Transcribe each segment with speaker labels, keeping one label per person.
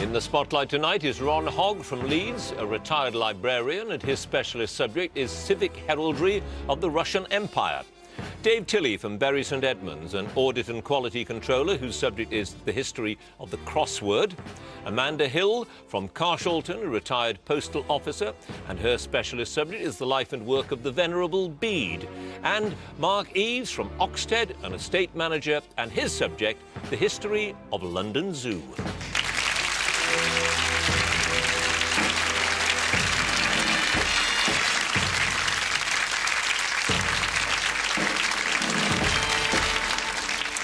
Speaker 1: In the spotlight tonight is Ron Hogg from Leeds, a retired librarian, and his specialist subject is Civic Heraldry of the Russian Empire. Dave Tilley from Bury St Edmunds, an audit and quality controller whose subject is the history of the Crossword. Amanda Hill from Carshalton, a retired postal officer, and her specialist subject is the life and work of the Venerable Bede. And Mark Eves from Oxted, an estate manager, and his subject, the history of London Zoo.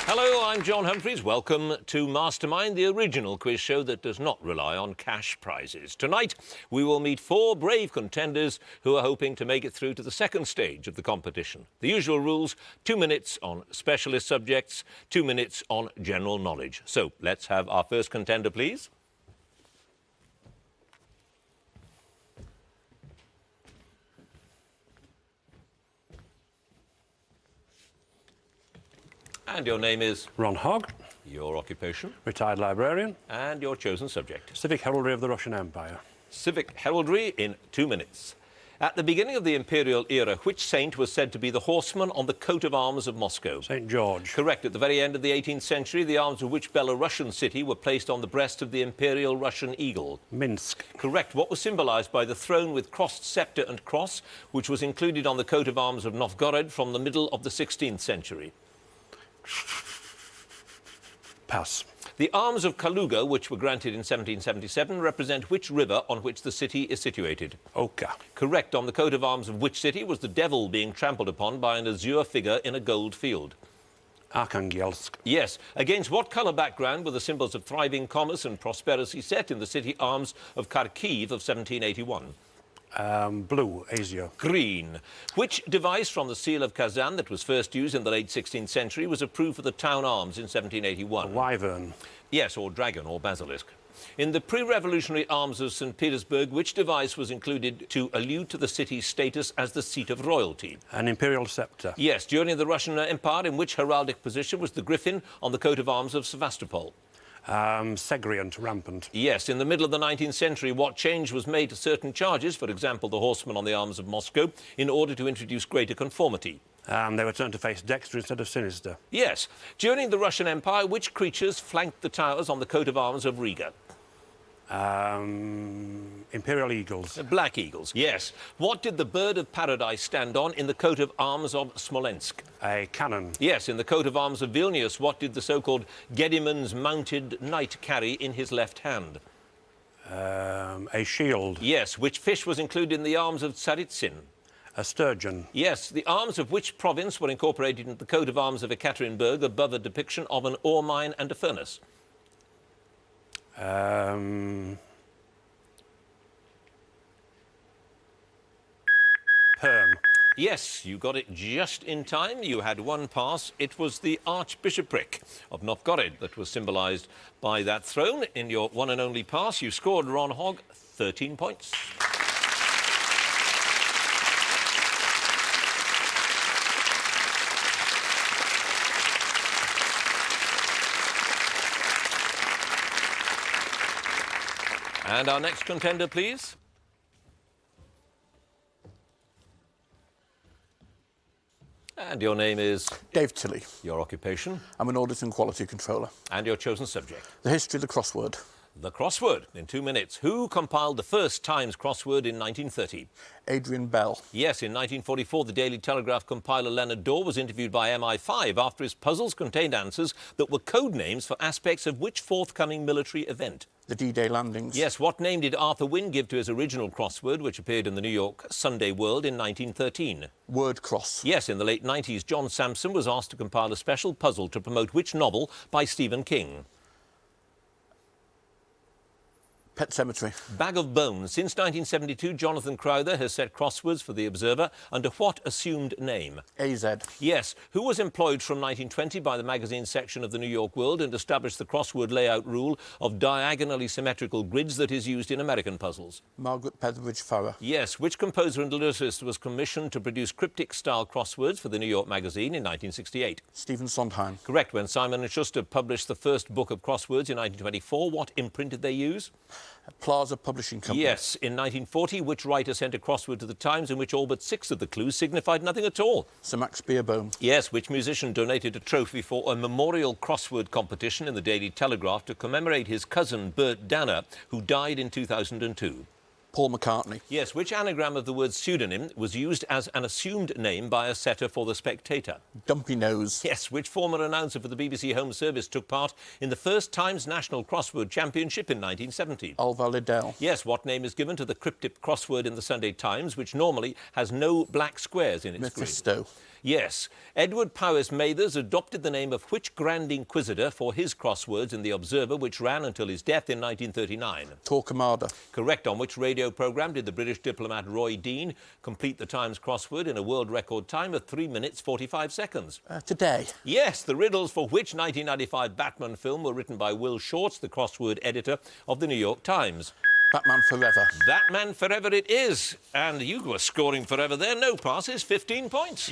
Speaker 1: Hello, I'm John Humphreys. Welcome to Mastermind, the original quiz show that does not rely on cash prizes. Tonight, we will meet 4 brave contenders who are hoping to make it through to the second stage of the competition. The usual rules: 2 minutes on specialist subjects, 2 minutes on general knowledge. So, let's have our first contender, please. And your name is?
Speaker 2: Ron Hogg.
Speaker 1: Your occupation?
Speaker 2: Retired librarian.
Speaker 1: And your chosen subject?
Speaker 2: Civic Heraldry of the Russian Empire.
Speaker 1: Civic Heraldry in 2 minutes. At the beginning of the imperial era, which saint was said to be the horseman on the coat of arms of Moscow?
Speaker 2: St. George.
Speaker 1: Correct. At the very end of the 18th century, the arms of which Belarusian city were placed on the breast of the imperial Russian eagle?
Speaker 2: Minsk.
Speaker 1: Correct. What was symbolised by the throne with crossed sceptre and cross, which was included on the coat of arms of Novgorod from the middle of the 16th century?
Speaker 2: Pass.
Speaker 1: The arms of Kaluga, which were granted in 1777, represent which river on which the city is situated?
Speaker 2: Oka.
Speaker 1: Correct. On the coat of arms of which city was the devil being trampled upon by an azure figure in a gold field?
Speaker 2: Arkhangelsk.
Speaker 1: Yes. Against what colour background were the symbols of thriving commerce and prosperity set in the city arms of Kharkiv of 1781?
Speaker 2: Blue, Asia.
Speaker 1: Green. Which device from the seal of Kazan that was first used in the late 16th century was approved for the town arms in 1781?
Speaker 2: A wyvern.
Speaker 1: Yes, or dragon, or basilisk. In the pre-revolutionary arms of St. Petersburg, which device was included to allude to the city's status as the seat of royalty?
Speaker 2: An imperial sceptre.
Speaker 1: Yes. During the Russian Empire, in which heraldic position was the griffin on the coat of arms of Sevastopol?
Speaker 2: Segriant, rampant.
Speaker 1: Yes. In the middle of the 19th century, what change was made to certain charges, for example, the horseman on the arms of Moscow, in order to introduce greater conformity?
Speaker 2: They were turned to face dexter instead of sinister.
Speaker 1: Yes. During the Russian Empire, which creatures flanked the towers on the coat of arms of Riga?
Speaker 2: Imperial eagles.
Speaker 1: Black eagles. Yes. What did the bird of paradise stand on in the coat of arms of Smolensk?
Speaker 2: A cannon.
Speaker 1: Yes. In the coat of arms of Vilnius, what did the so-called Gedimin's mounted knight carry in his left hand?
Speaker 2: A shield.
Speaker 1: Yes. Which fish was included in the arms of Tsaritsyn?
Speaker 2: A sturgeon.
Speaker 1: Yes. The arms of which province were incorporated into the coat of arms of Ekaterinburg above a depiction of an ore mine and a furnace?
Speaker 2: Perm.
Speaker 1: Yes, you got it just in time. You had one pass. It was the Archbishopric of Novgorod that was symbolised by that throne. In your one and only pass, you scored, Ron Hogg, 13 points. And our next contender, please. And your name is?
Speaker 3: Dave Tilley.
Speaker 1: Your occupation?
Speaker 3: I'm an audit and quality controller.
Speaker 1: And your chosen subject?
Speaker 3: The history of the crossword.
Speaker 1: The crossword, in 2 minutes. Who compiled the first Times crossword in 1930?
Speaker 3: Adrian Bell.
Speaker 1: Yes, in 1944, the Daily Telegraph compiler Leonard Dorr was interviewed by MI5 after his puzzles contained answers that were code names for aspects of which forthcoming military event?
Speaker 3: The D-Day landings.
Speaker 1: Yes, what name did Arthur Wynne give to his original crossword, which appeared in the New York Sunday World in 1913?
Speaker 3: Word cross.
Speaker 1: Yes, in the late 90s, John Sampson was asked to compile a special puzzle to promote which novel by Stephen King?
Speaker 3: Pet Cemetery.
Speaker 1: Bag of bones. Since 1972, Jonathan Crowther has set crosswords for The Observer under what assumed name?
Speaker 3: AZ.
Speaker 1: Yes. Who was employed from 1920 by the magazine section of the New York World and established the crossword layout rule of diagonally symmetrical grids that is used in American puzzles?
Speaker 3: Margaret Petherbridge Farrer.
Speaker 1: Yes. Which composer and lyricist was commissioned to produce cryptic-style crosswords for the New York Magazine in 1968?
Speaker 3: Stephen Sondheim.
Speaker 1: Correct. When Simon & Schuster published the first book of crosswords in 1924, what imprint did they use?
Speaker 3: Plaza Publishing Company.
Speaker 1: Yes. In 1940, which writer sent a crossword to the Times in which all but 6 of the clues signified nothing at all?
Speaker 3: Sir Max Beerbohm.
Speaker 1: Yes. Which musician donated a trophy for a memorial crossword competition in the Daily Telegraph to commemorate his cousin Bert Danner, who died in 2002?
Speaker 3: Paul McCartney.
Speaker 1: Yes. Which anagram of the word pseudonym was used as an assumed name by a setter for The Spectator?
Speaker 3: Dumpy Nose.
Speaker 1: Yes. Which former announcer for the BBC Home Service took part in the first Times National Crossword Championship in 1970?
Speaker 3: Alvar Liddell.
Speaker 1: Yes. What name is given to the cryptic crossword in the Sunday Times, which normally has no black squares in its
Speaker 3: Mephisto.
Speaker 1: grid? Yes. Edward Powys Mathers adopted the name of which Grand Inquisitor for his crosswords in The Observer, which ran until his death in 1939?
Speaker 3: Torquemada.
Speaker 1: Correct. On which radio programme did the British diplomat Roy Dean complete the Times crossword in a world record time of 3 minutes 45 seconds?
Speaker 3: Today.
Speaker 1: Yes. The riddles for which 1995 Batman film were written by Will Shortz, the crossword editor of the New York Times?
Speaker 3: Batman Forever.
Speaker 1: Batman Forever it is. And you were scoring forever there. No passes, 15 points.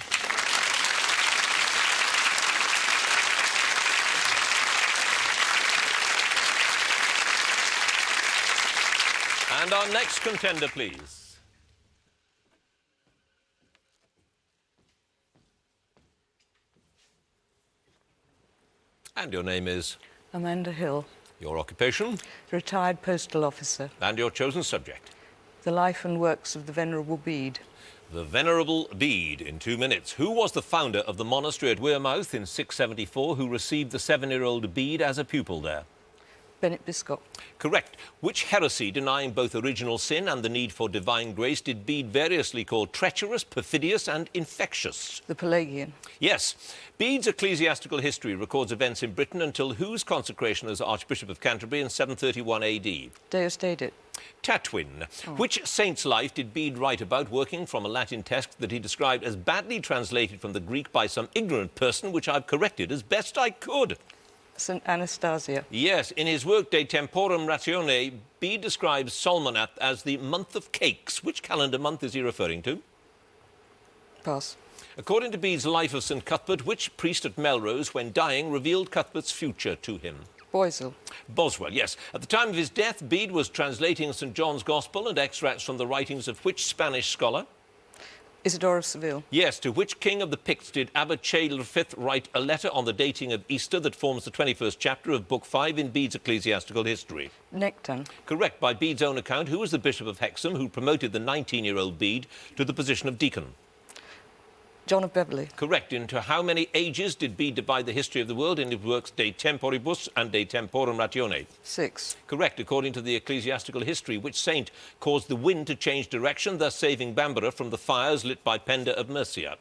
Speaker 1: And our next contender, please. And your name is?
Speaker 4: Amanda Hill,
Speaker 1: Your occupation?
Speaker 4: retired postal officer.
Speaker 1: And your chosen subject?
Speaker 4: The life and works of the Venerable Bede.
Speaker 1: The Venerable Bede, in 2 minutes. Who was the founder of the monastery at Wearmouth in 674 who received the 7-year-old Bede as a pupil there?
Speaker 4: Bennett Biscop.
Speaker 1: Correct. Which heresy, denying both original sin and the need for divine grace, did Bede variously call treacherous, perfidious and infectious?
Speaker 4: The Pelagian.
Speaker 1: Yes. Bede's ecclesiastical history records events in Britain until whose consecration as Archbishop of Canterbury in 731 AD?
Speaker 4: Deus Dedit.
Speaker 1: Tatwin. Which saint's life did Bede write about, working from a Latin text that he described as badly translated from the Greek by some ignorant person, which I've corrected as best I could?
Speaker 4: St. Anastasia.
Speaker 1: Yes, in his work De Temporum Ratione, Bede describes Solmonath as the month of cakes. Which calendar month is he referring to?
Speaker 4: Pass.
Speaker 1: According to Bede's Life of St. Cuthbert, which priest at Melrose, when dying, revealed Cuthbert's future to him?
Speaker 4: Boisel.
Speaker 1: Boswell, yes. At the time of his death, Bede was translating St. John's Gospel and extracts from the writings of which Spanish scholar?
Speaker 4: Isidore of Seville.
Speaker 1: Yes. To which king of the Picts did Abbot Cedar V write a letter on the dating of Easter that forms the 21st chapter of Book 5 in Bede's ecclesiastical history?
Speaker 4: Nectan.
Speaker 1: Correct. By Bede's own account, who was the Bishop of Hexham who promoted the 19-year-old Bede to the position of deacon?
Speaker 4: John of Beverley.
Speaker 1: Correct. Into how many ages did Bede divide the history of the world in his works De Temporibus and De Temporum Ratione?
Speaker 4: 6.
Speaker 1: Correct. According to the ecclesiastical history, which saint caused the wind to change direction, thus saving Bamborough from the fires lit by Penda of Mercia?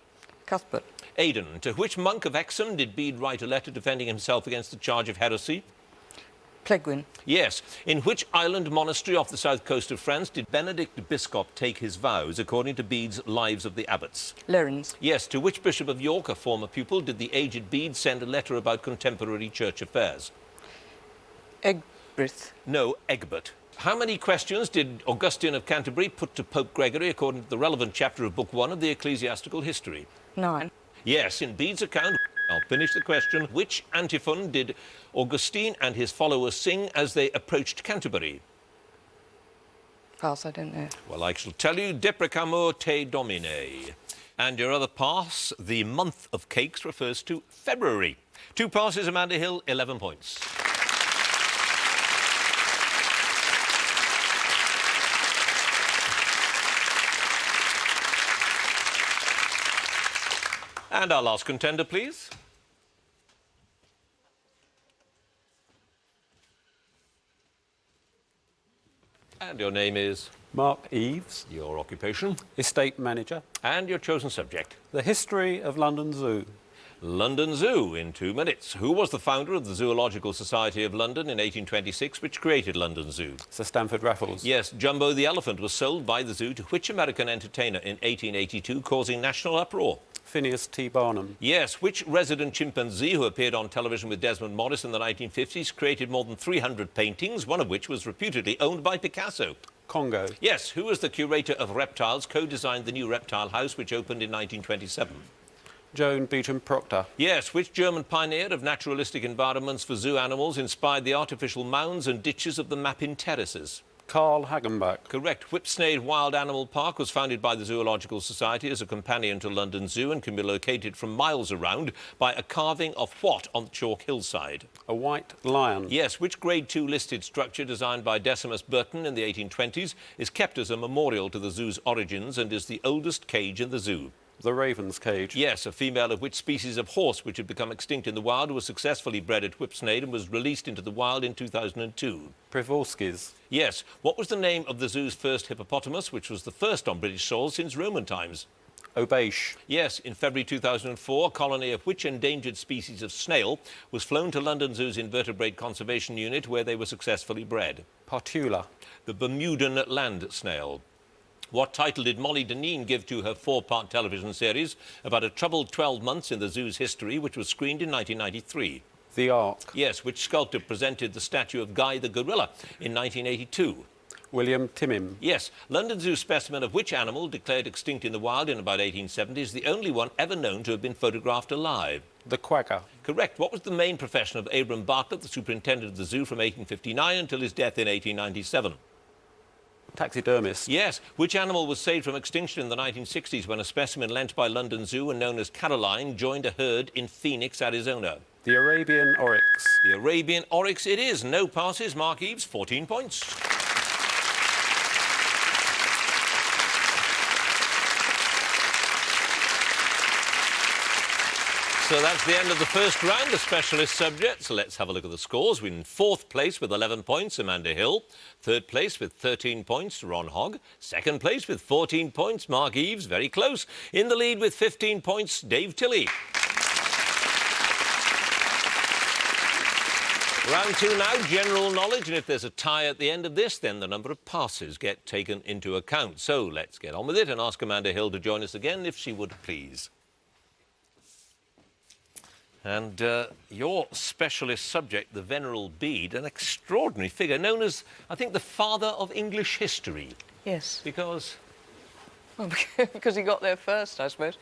Speaker 4: Cuthbert.
Speaker 1: Aidan. To which monk of Hexham did Bede write a letter defending himself against the charge of heresy?
Speaker 4: Plegwin.
Speaker 1: Yes. In which island monastery off the south coast of France did Benedict Biscop take his vows, according to Bede's Lives of the Abbots?
Speaker 4: Lerins.
Speaker 1: Yes. To which Bishop of York, a former pupil, did the aged Bede send a letter about contemporary church affairs?
Speaker 4: Egbrith.
Speaker 1: No, Egbert. How many questions did Augustine of Canterbury put to Pope Gregory, according to the relevant chapter of Book 1 of the ecclesiastical history?
Speaker 4: 9.
Speaker 1: Yes. In Bede's account, I'll finish the question. Which antiphon did Augustine and his followers sing as they approached Canterbury?
Speaker 4: Pass, I don't know.
Speaker 1: Well, I shall tell you, Deprecamur te Domine. And your other pass, the month of cakes, refers to February. 2 passes, Amanda Hill, 11 points. And our last contender, please. And your name is?
Speaker 2: Mark Eves,
Speaker 1: Your occupation?
Speaker 2: estate manager.
Speaker 1: And your chosen subject?
Speaker 2: The history of London Zoo.
Speaker 1: London Zoo in 2 minutes. Who was the founder of the Zoological Society of London in 1826, which created London Zoo?
Speaker 2: Sir Stamford Raffles.
Speaker 1: Yes, Jumbo the elephant was sold by the zoo to which American entertainer in 1882, causing national uproar?
Speaker 2: Phineas T. Barnum.
Speaker 1: Yes, which resident chimpanzee who appeared on television with Desmond Morris in the 1950s created more than 300 paintings, one of which was reputedly owned by Picasso?
Speaker 2: Congo.
Speaker 1: Yes, who was the curator of reptiles, co-designed the new reptile house which opened in 1927?
Speaker 2: Joan Beecham Proctor.
Speaker 1: Yes, which German pioneer of naturalistic environments for zoo animals inspired the artificial mounds and ditches of the Mappin Terraces?
Speaker 2: Carl Hagenbach.
Speaker 1: Correct. Whipsnade Wild Animal Park was founded by the Zoological Society as a companion to London Zoo and can be located from miles around by a carving of what on the chalk hillside?
Speaker 2: A white lion.
Speaker 1: Yes, which Grade 2 listed structure designed by Decimus Burton in the 1820s is kept as a memorial to the zoo's origins and is the oldest cage in the zoo?
Speaker 2: The Raven's Cage.
Speaker 1: Yes, a female of which species of horse which had become extinct in the wild was successfully bred at Whipsnade and was released into the wild in 2002.
Speaker 2: Przeworskis.
Speaker 1: Yes, what was the name of the zoo's first hippopotamus, which was the first on British soil since Roman times?
Speaker 2: Obeish.
Speaker 1: Yes, in February 2004, a colony of which endangered species of snail was flown to London Zoo's Invertebrate Conservation Unit, where they were successfully bred?
Speaker 2: Partula.
Speaker 1: The Bermudan land snail. What title did Molly Dineen give to her 4-part television series about a troubled 12 months in the zoo's history, which was screened in 1993?
Speaker 2: The Ark.
Speaker 1: Yes, which sculptor presented the statue of Guy the gorilla in 1982?
Speaker 2: William Timmim.
Speaker 1: Yes, London Zoo specimen of which animal declared extinct in the wild in about 1870 is the only one ever known to have been photographed alive?
Speaker 2: The Quagga.
Speaker 1: Correct. What was the main profession of Abram Bartlett, the superintendent of the zoo from 1859 until his death in 1897?
Speaker 2: Taxidermist.
Speaker 1: Yes. Which animal was saved from extinction in the 1960s when a specimen lent by London Zoo and known as Caroline joined a herd in Phoenix, Arizona?
Speaker 2: The Arabian Oryx.
Speaker 1: The Arabian Oryx it is. No passes. Mark Eves, 14 points. So that's the end of the first round, the specialist subjects. So let's have a look at the scores. We're in 4th place with 11 points, Amanda Hill. 3rd place with 13 points, Ron Hogg. 2nd place with 14 points, Mark Eves, very close. In the lead with 15 points, Dave Tilley. Round 2 now, general knowledge, and if there's a tie at the end of this, then the number of passes get taken into account. So let's get on with it and ask Amanda Hill to join us again, if she would please. And your specialist subject, the Venerable Bede, an extraordinary figure, known as, I think, the father of English history.
Speaker 4: Yes.
Speaker 1: Because?
Speaker 4: Well, because he got there first, I suppose.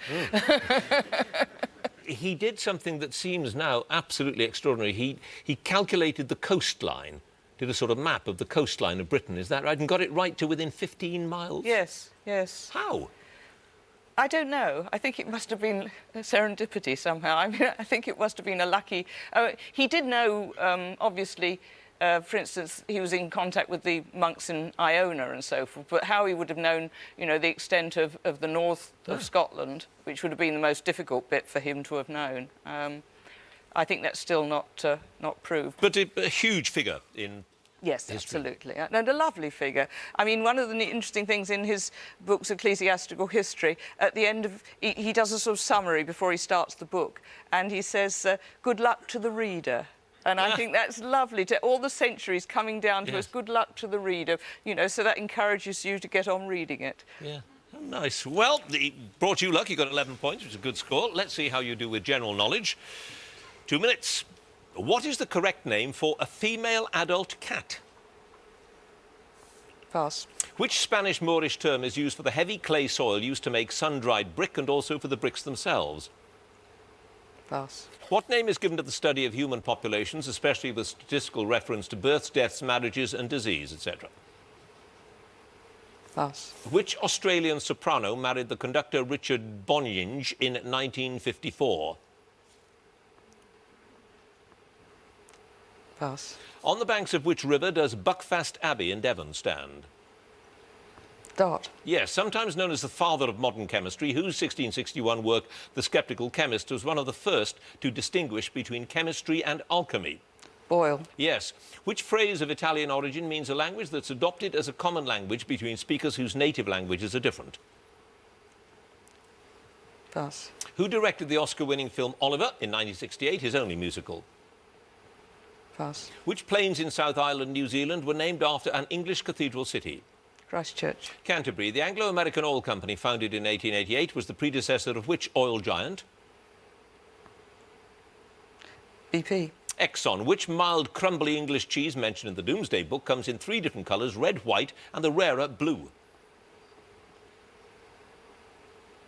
Speaker 1: He did something that seems now absolutely extraordinary. He calculated the coastline, did a sort of map of the coastline of Britain, is that right? And got it right to within 15 miles?
Speaker 4: Yes, yes.
Speaker 1: How?
Speaker 4: I don't know. I think it must have been serendipity somehow. I mean, I think it must have been a lucky... he did know, obviously, for instance, he was in contact with the monks in Iona and so forth, but how he would have known, you know, the extent of the north of Scotland, which would have been the most difficult bit for him to have known. I think that's still not proved.
Speaker 1: But a huge figure in...
Speaker 4: Yes,
Speaker 1: history.
Speaker 4: absolutely. And a lovely figure. I mean, one of the interesting things in his book's Ecclesiastical History, at the end of... He does a sort of summary before he starts the book, and he says, good luck to the reader. And I think that's lovely, to all the centuries coming down to us, good luck to the reader, you know, so that encourages you to get on reading it.
Speaker 1: Yeah. Oh, nice. Well, he brought you luck. You got 11 points, which is a good score. Let's see how you do with general knowledge. 2 minutes. What is the correct name for a female adult cat?
Speaker 4: Pass.
Speaker 1: Which Spanish Moorish term is used for the heavy clay soil used to make sun-dried brick and also for the bricks themselves?
Speaker 4: Pass.
Speaker 1: What name is given to the study of human populations, especially with statistical reference to births, deaths, marriages and disease, etc.?
Speaker 4: Pass.
Speaker 1: Which Australian soprano married the conductor Richard Bonyinge in 1954?
Speaker 4: Pass.
Speaker 1: On the banks of which river does Buckfast Abbey in Devon stand?
Speaker 4: Dart.
Speaker 1: Yes, sometimes known as the father of modern chemistry, whose 1661 work, The Sceptical Chemist, was one of the first to distinguish between chemistry and alchemy.
Speaker 4: Boyle.
Speaker 1: Yes. Which phrase of Italian origin means a language that's adopted as a common language between speakers whose native languages are different?
Speaker 4: Pass.
Speaker 1: Who directed the Oscar-winning film Oliver in 1968, his only musical?
Speaker 4: Pass.
Speaker 1: Which plains in South Island, New Zealand, were named after an English cathedral city?
Speaker 4: Christchurch.
Speaker 1: Canterbury, the Anglo-American oil company founded in 1888, was the predecessor of which oil giant?
Speaker 4: BP.
Speaker 1: Exxon, which mild, crumbly English cheese mentioned in the Doomsday Book comes in 3 different colours, red, white, and the rarer blue?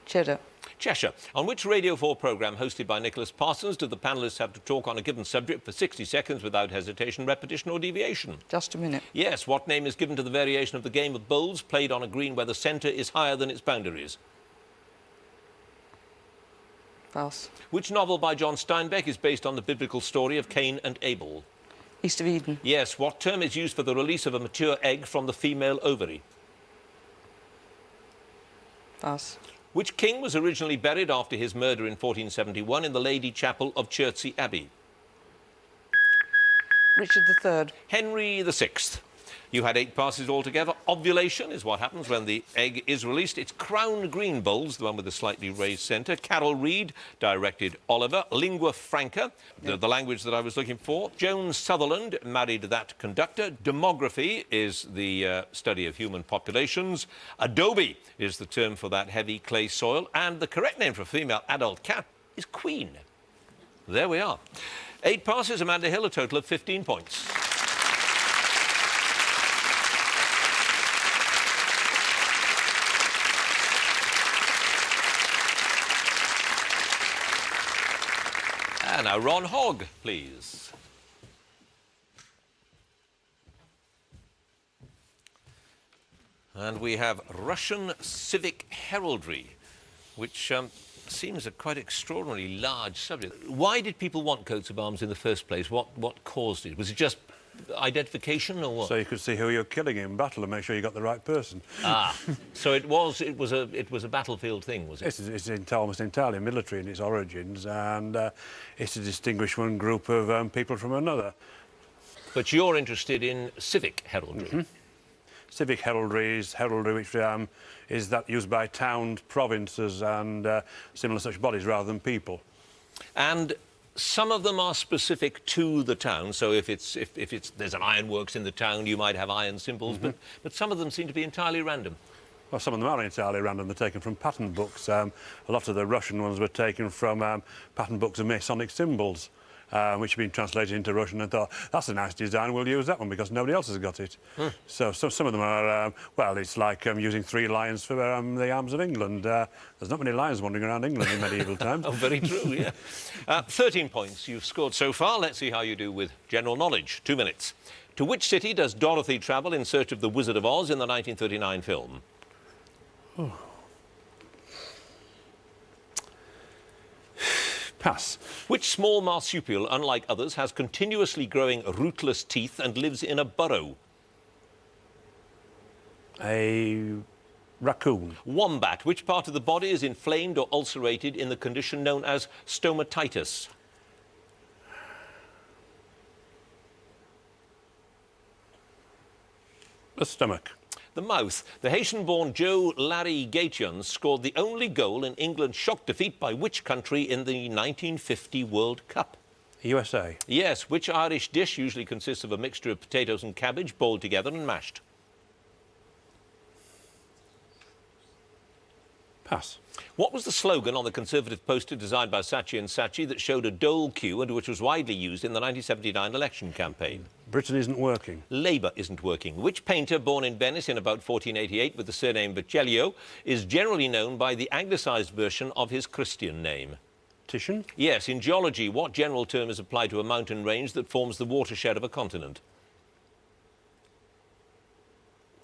Speaker 4: Cheddar.
Speaker 1: Cheshire. On which Radio 4 programme hosted by Nicholas Parsons do the panellists have to talk on a given subject for 60 seconds without hesitation, repetition or deviation?
Speaker 4: Just a minute.
Speaker 1: Yes. What name is given to the variation of the game of bowls played on a green where the centre is higher than its boundaries?
Speaker 4: Pass.
Speaker 1: Which novel by John Steinbeck is based on the biblical story of Cain and Abel?
Speaker 4: East of Eden.
Speaker 1: Yes. What term is used for the release of a mature egg from the female ovary?
Speaker 4: Pass.
Speaker 1: Which king was originally buried after his murder in 1471 in the Lady Chapel of Chertsey Abbey?
Speaker 4: Richard III.
Speaker 1: Henry VI. You had 8 passes altogether. Ovulation is what happens when the egg is released. It's Crown Green Bowls, the one with the slightly raised centre. Carol Reed directed Oliver. Lingua Franca, the language that I was looking for. Joan Sutherland married that conductor. Demography is the study of human populations. Adobe is the term for that heavy clay soil. And the correct name for a female adult cat is Queen. There we are. 8 passes, Amanda Hill, a total of 15 points. And now Ron Hogg, please. And we have Russian Civic Heraldry, which seems a quite extraordinarily large subject. Why did people want coats of arms in the first place? What caused it? Was it just identification or what?
Speaker 5: So you could see who you're killing in battle and make sure you got the right person.
Speaker 1: Ah, so it was a battlefield thing, was it?
Speaker 5: It's almost entirely military in its origins, and it's to distinguish one group of people from another.
Speaker 1: But you're interested in civic heraldry.
Speaker 5: Mm-hmm. Civic heraldry is heraldry which is that used by towns, provinces and similar such bodies rather than people.
Speaker 1: And some of them are specific to the town, so if there's an ironworks in the town, you might have iron symbols, but some of them seem to be entirely random.
Speaker 5: Well, some of them are entirely random. They're taken from pattern books. A lot of the Russian ones were taken from pattern books of Masonic symbols, which have been translated into Russian, and thought, that's a nice design, we'll use that one because nobody else has got it. So some of them are, well, it's like using 3 lions for the arms of England. There's not many lions wandering around England in medieval times.
Speaker 1: Oh, very true, yeah. 13 points you've scored so far. Let's see how you do with general knowledge. 2 minutes. To which city does Dorothy travel in search of the Wizard of Oz in the 1939 film?
Speaker 5: Oh. Pass.
Speaker 1: Which small marsupial, unlike others, has continuously growing rootless teeth and lives in a burrow?
Speaker 5: A raccoon.
Speaker 1: Wombat. Which part of the body is inflamed or ulcerated in the condition known as stomatitis?
Speaker 5: The stomach.
Speaker 1: The mouth. The Haitian-born Joe Larry Gation scored the only goal in England's shock defeat by which country in the 1950 World Cup?
Speaker 5: USA.
Speaker 1: Yes. Which Irish dish usually consists of a mixture of potatoes and cabbage boiled together and mashed?
Speaker 5: Pass.
Speaker 1: What was the slogan on the Conservative poster designed by Saatchi and Saatchi that showed a dole queue and which was widely used in the 1979 election campaign?
Speaker 5: Britain isn't working.
Speaker 1: Labour isn't working. Which painter, born in Venice in about 1488 with the surname Baccelio, is generally known by the anglicised version of his Christian name?
Speaker 5: Titian.
Speaker 1: Yes. In geology, what general term is applied to a mountain range that forms the watershed of a continent?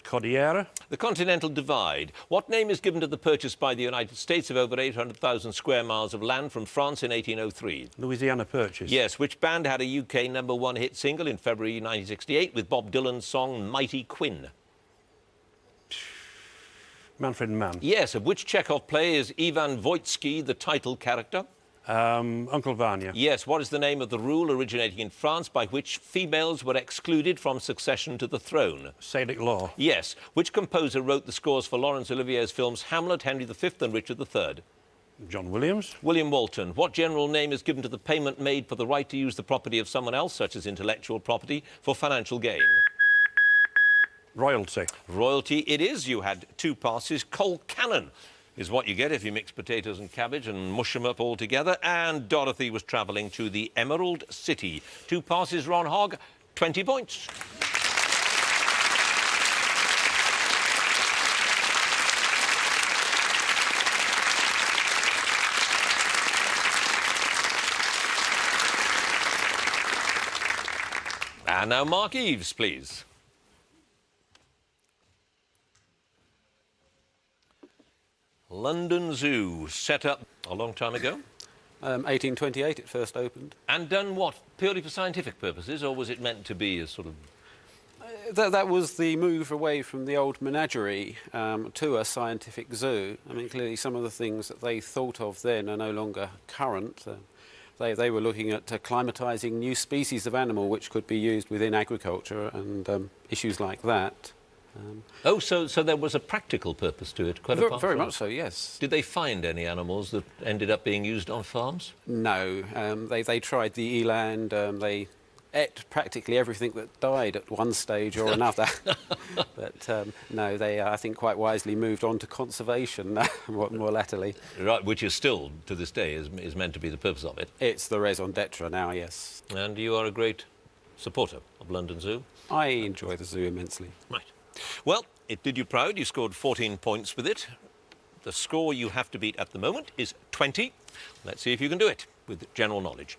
Speaker 5: Cordillera.
Speaker 1: The Continental Divide. What name is given to the purchase by the United States of over 800,000 square miles of land from France in 1803?
Speaker 5: Louisiana Purchase.
Speaker 1: Yes. Which band had a UK #1 hit single in February 1968 with Bob Dylan's song Mighty Quinn?
Speaker 5: Manfred Mann.
Speaker 1: Yes. Of which Chekhov play is Ivan Voitsky the title character?
Speaker 5: Uncle Vanya.
Speaker 1: Yes. What is the name of the rule originating in France by which females were excluded from succession to the throne?
Speaker 5: Salic law.
Speaker 1: Yes. Which composer wrote the scores for Laurence Olivier's films Hamlet, Henry V and Richard III?
Speaker 5: John Williams.
Speaker 1: William Walton. What general name is given to the payment made for the right to use the property of someone else, such as intellectual property, for financial gain?
Speaker 5: Royalty.
Speaker 1: Royalty it is. You had 2 passes. Coal cannon is what you get if you mix potatoes and cabbage and mush them up all together. And Dorothy was travelling to the Emerald City. 2 passes, Ron Hogg, 20 points. And now Mark Eaves, please. London Zoo, set up a long time ago.
Speaker 2: 1828 it first opened.
Speaker 1: And done what? Purely for scientific purposes, or was it meant to be a sort of...
Speaker 2: That was the move away from the old menagerie to a scientific zoo. I mean, clearly some of the things that they thought of then are no longer current. They were looking at acclimatising new species of animal which could be used within agriculture and issues like that.
Speaker 1: So there was a practical purpose to it, quite apart
Speaker 2: Very
Speaker 1: from...
Speaker 2: much so, yes.
Speaker 1: Did they find any animals that ended up being used on farms?
Speaker 2: No, they tried the eland, they ate practically everything that died at one stage or another. But no, they, I think, quite wisely moved on to conservation more latterly.
Speaker 1: Right, which is still, to this day, is meant to be the purpose of it.
Speaker 2: It's the raison d'etre now, yes.
Speaker 1: And you are a great supporter of London Zoo?
Speaker 2: I enjoy the zoo immensely.
Speaker 1: Right. Well, it did you proud. You scored 14 points with it. The score you have to beat at the moment is 20. Let's see if you can do it with general knowledge.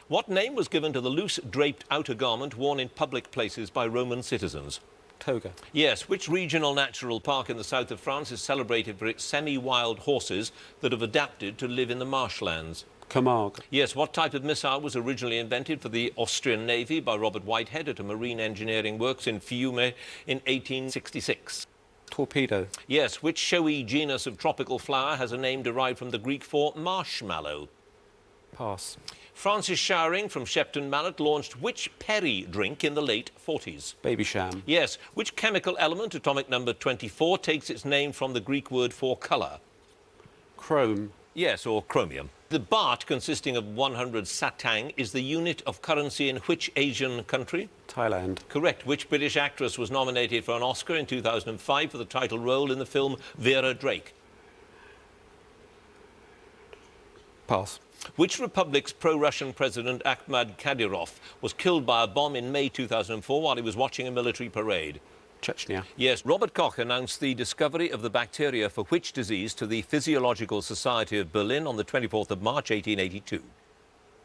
Speaker 1: What name was given to the loose draped outer garment worn in public places by Roman citizens?
Speaker 2: Toga.
Speaker 1: Yes. Which regional natural park in the south of France is celebrated for its semi-wild horses that have adapted to live in the marshlands?
Speaker 2: Camargue.
Speaker 1: Yes. What type of missile was originally invented for the Austrian Navy by Robert Whitehead at a marine engineering works in Fiume in 1866?
Speaker 2: Torpedo.
Speaker 1: Yes. Which showy genus of tropical flower has a name derived from the Greek for marshmallow?
Speaker 2: Pass.
Speaker 1: Francis Showering from Shepton Mallet launched which Perry drink in the late 40s?
Speaker 2: Baby sham.
Speaker 1: Yes. Which chemical element, atomic number 24, takes its name from the Greek word for colour?
Speaker 2: Chrome.
Speaker 1: Yes, or chromium. The baht, consisting of 100 satang, is the unit of currency in which Asian country?
Speaker 2: Thailand.
Speaker 1: Correct. Which British actress was nominated for an Oscar in 2005 for the title role in the film Vera Drake?
Speaker 2: Pass.
Speaker 1: Which republic's pro-Russian president Ahmad Kadyrov was killed by a bomb in May 2004 while he was watching a military parade?
Speaker 2: Chechnya.
Speaker 1: Yes, Robert Koch announced the discovery of the bacteria for which disease to the Physiological Society of Berlin on the 24th of March 1882?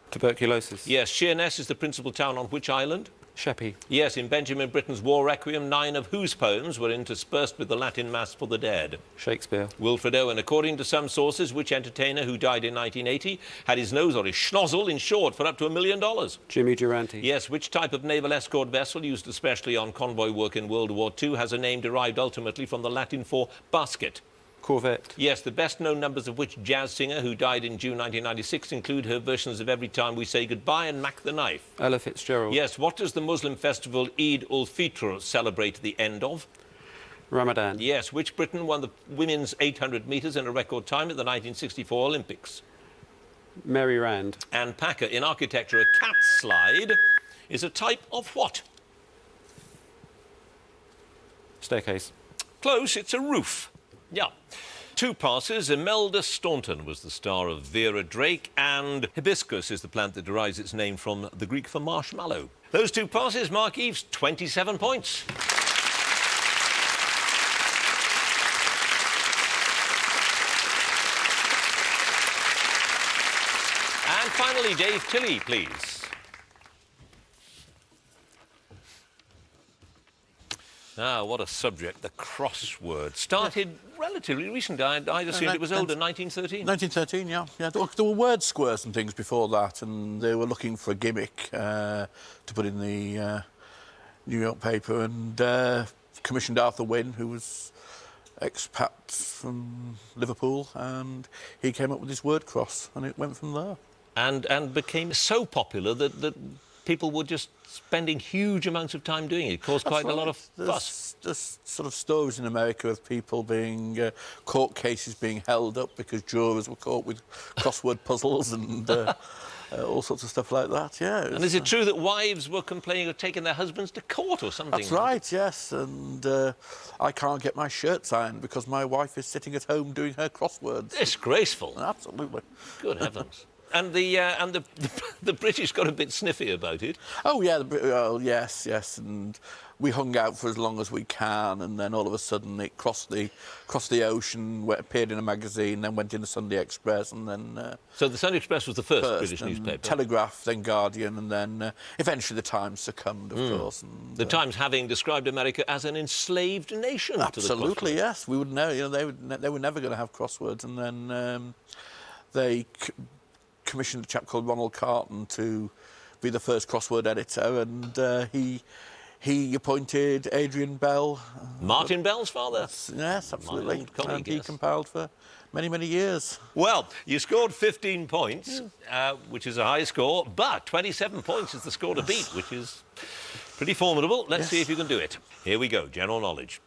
Speaker 2: Tuberculosis.
Speaker 1: Yes, Sheerness is the principal town on which island?
Speaker 2: Sheppey.
Speaker 1: Yes, in Benjamin Britten's War Requiem, 9 of whose poems were interspersed with the Latin Mass for the dead?
Speaker 2: Shakespeare.
Speaker 1: Wilfred Owen. According to some sources, which entertainer who died in 1980 had his nose or his schnozzle insured for up to $1 million?
Speaker 2: Jimmy Durante.
Speaker 1: Yes, which type of naval escort vessel used especially on convoy work in World War II has a name derived ultimately from the Latin for basket?
Speaker 2: Corvette.
Speaker 1: Yes, the best-known numbers of which jazz singer who died in June 1996 include her versions of Every Time We Say Goodbye and Mac the Knife.
Speaker 2: Ella Fitzgerald.
Speaker 1: Yes, what does the Muslim festival Eid-ul-Fitr celebrate the end of?
Speaker 2: Ramadan.
Speaker 1: Yes, which Briton won the women's 800 metres in a record time at the 1964 Olympics?
Speaker 2: Mary Rand.
Speaker 1: Anne Packer. In architecture, a cat slide is a type of what?
Speaker 2: Staircase.
Speaker 1: Close, it's a roof. Yeah. 2 passes. Imelda Staunton was the star of Vera Drake, and hibiscus is the plant that derives its name from the Greek for marshmallow. Those 2 passes, Mark Eaves, 27 points. And finally, Dave Tilley, please. Ah, what a subject, the crossword. Started relatively recently. I'd assumed it was older, 1913.
Speaker 3: 1913, yeah. There were word squares and things before that, and they were looking for a gimmick to put in the New York paper, and commissioned Arthur Wynne, who was expat from Liverpool, and he came up with this word cross, and it went from there.
Speaker 1: And became so popular that people were just spending huge amounts of time doing it. It caused quite a lot of fuss.
Speaker 3: There's sort of stories in America of people being... court cases being held up because jurors were caught with crossword puzzles and... all sorts of stuff like that, yeah.
Speaker 1: And is it true that wives were complaining of taking their husbands to court or something?
Speaker 3: That's right, yes. And I can't get my shirts ironed because my wife is sitting at home doing her crosswords.
Speaker 1: Disgraceful.
Speaker 3: Absolutely.
Speaker 1: Good heavens. And the British got a bit sniffy about it.
Speaker 3: Oh, yeah, yes. And we hung out for as long as we can, and then all of a sudden it crossed the ocean, appeared in a magazine, then went in the Sunday Express, and then...
Speaker 1: So the Sunday Express was the first British newspaper?
Speaker 3: Telegraph, then Guardian, and then eventually the Times succumbed, of course. And,
Speaker 1: the Times having described America as an enslaved nation.
Speaker 3: Absolutely, yes. We would know, you know, they were never going to have crosswords, and then they commissioned a chap called Ronald Carton to be the first crossword editor, and he appointed Adrian Bell.
Speaker 1: Martin Bell's father?
Speaker 3: Yes, absolutely.
Speaker 1: My old colleague,
Speaker 3: and he
Speaker 1: yes.
Speaker 3: compiled for many, many years.
Speaker 1: Well, you scored 15 points, which is a high score, but 27 points is the score to beat, which is pretty formidable. Let's see if you can do it. Here we go, general knowledge.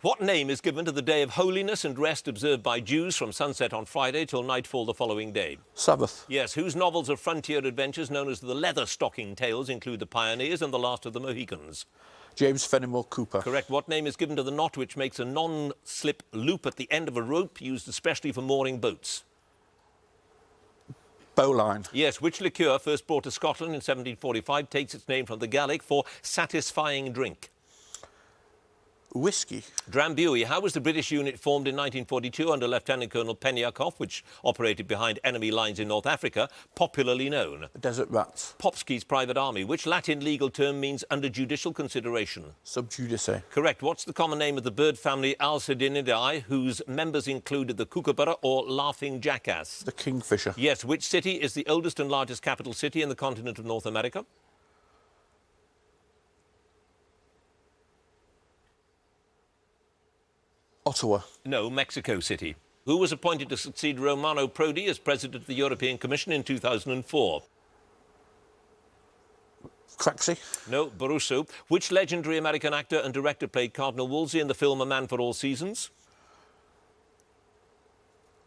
Speaker 1: What name is given to the day of holiness and rest observed by Jews from sunset on Friday till nightfall the following day?
Speaker 3: Sabbath.
Speaker 1: Yes, whose novels of frontier adventures known as the Leather Stocking Tales include The Pioneers and The Last of the Mohicans?
Speaker 3: James Fenimore Cooper.
Speaker 1: Correct. What name is given to the knot which makes a non-slip loop at the end of a rope used especially for mooring boats?
Speaker 3: Bowline.
Speaker 1: Yes, which liqueur first brought to Scotland in 1745 takes its name from the Gaelic for satisfying drink?
Speaker 3: Whiskey.
Speaker 1: Drambuie. How was the British unit formed in 1942 under Lieutenant Colonel Peniakoff, which operated behind enemy lines in North Africa, popularly known?
Speaker 3: The Desert Rats.
Speaker 1: Popsky's private army. Which Latin legal term means under judicial consideration?
Speaker 3: Sub judice.
Speaker 1: Correct. What's the common name of the bird family Alcedinidae, whose members included the kookaburra or laughing jackass?
Speaker 3: The Kingfisher.
Speaker 1: Yes. Which city is the oldest and largest capital city in the continent of North America?
Speaker 3: Ottawa.
Speaker 1: No, Mexico City. Who was appointed to succeed Romano Prodi as president of the European Commission in 2004?
Speaker 3: Craxi.
Speaker 1: No, Barroso. Which legendary American actor and director played Cardinal Wolsey in the film A Man for All Seasons?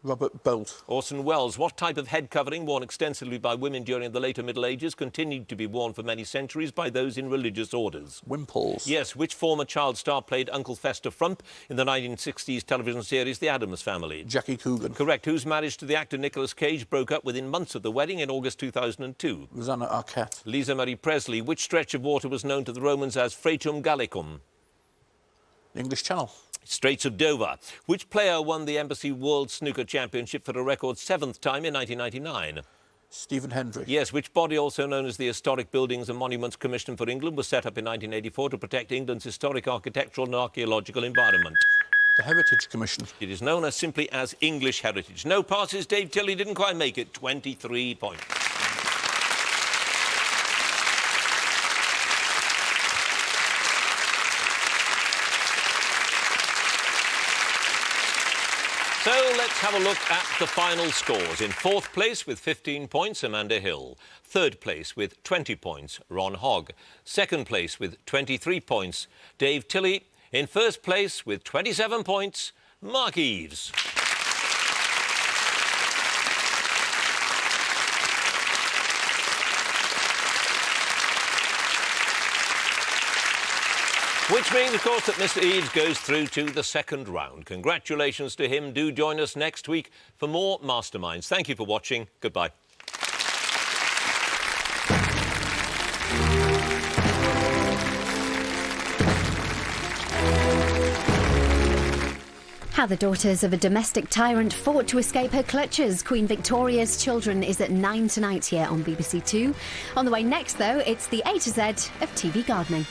Speaker 3: Robert Bolt.
Speaker 1: Orson Welles. What type of head covering worn extensively by women during the later Middle Ages continued to be worn for many centuries by those in religious orders?
Speaker 3: Wimples.
Speaker 1: Yes. Which former child star played Uncle Fester Frump in the 1960s television series The Addams Family?
Speaker 3: Jackie Coogan.
Speaker 1: Correct. Whose marriage to the actor Nicolas Cage broke up within months of the wedding in August 2002?
Speaker 3: Rosanna Arquette.
Speaker 1: Lisa Marie Presley. Which stretch of water was known to the Romans as Fratum Gallicum?
Speaker 3: The English Channel.
Speaker 1: Straits of Dover. Which player won the Embassy World Snooker Championship for a record 7th time in 1999?
Speaker 3: Stephen Hendry.
Speaker 1: Yes, which body, also known as the Historic Buildings and Monuments Commission for England, was set up in 1984 to protect England's historic architectural and archaeological environment?
Speaker 3: The Heritage Commission.
Speaker 1: It is known as simply as English Heritage. No passes. Dave Tilley didn't quite make it. 23 points. So let's have a look at the final scores. In 4th place with 15 points, Amanda Hill. 3rd place with 20 points, Ron Hogg. 2nd place with 23 points, Dave Tilley. In 1st place with 27 points, Mark Eves. Which means, of course, that Mr. Eves goes through to the 2nd round. Congratulations to him. Do join us next week for more Masterminds. Thank you for watching. Goodbye.
Speaker 6: How the daughters of a domestic tyrant fought to escape her clutches. Queen Victoria's Children is at 9 tonight here on BBC Two. On the way next, though, it's the A to Z of TV gardening.